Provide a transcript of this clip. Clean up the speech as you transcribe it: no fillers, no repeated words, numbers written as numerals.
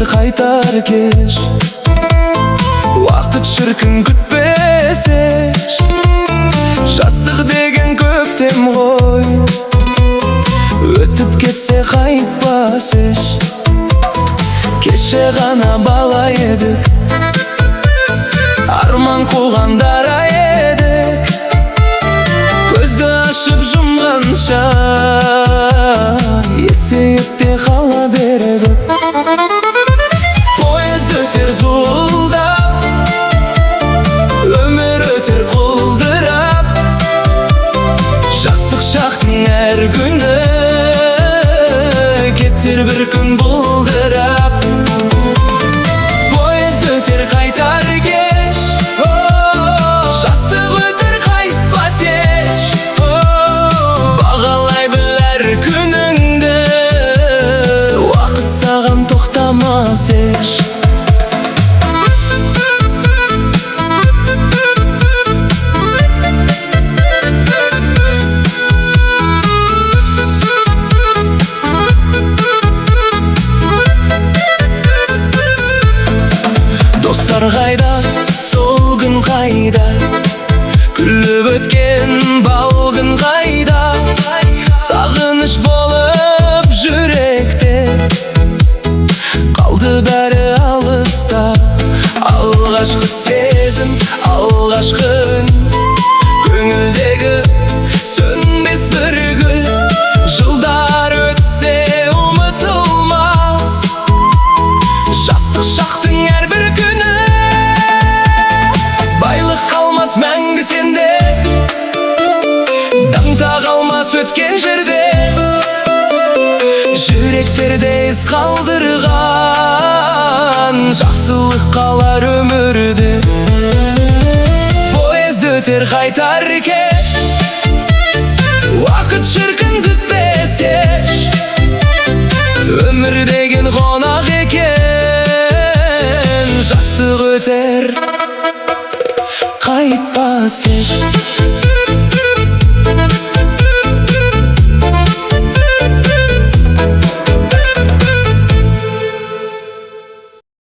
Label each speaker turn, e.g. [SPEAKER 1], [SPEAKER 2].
[SPEAKER 1] өтер қайтар кеш, уақыт шіркін күтпесе. Жастық деген көктем ғой, өтіп кетсе қайтпас еш. Кеше ғана бала едік, арман қуғандар едік. Көзді ашып жұмғанша есейіпте қала бередік. Поезд өтер зуылдап, өмір өтер құлдырап. Жастық шақтың әр күні кетер бір күн бұлдырап. Поезд өтер қайтар кеш, жастық өтер қайтпас еш. Бағалай біл әр күніңді, уақыт саған тоқтамас еш. Достар қайда, сол күн қайда, күліп өткен балғын қайда. Сағыныш болып жүректе, қалды бәрі алыста. Алғашқы сезім, алғашқы үн, көңілдегі сөнбес бір гүл. Жылдар өтсе ұмытылмас, жастық шақтың әрбір күні. Байлық қалмас мәңгі сенде, дамта қалмас өткен жерде. Жүректерде із қалдырған жақсылық қалар өмірде. Поезд өтер қайтар кеш, уақыт шіркін күтпесе. Өмір деген қонақ екен, жастық өтер қайтпас еш.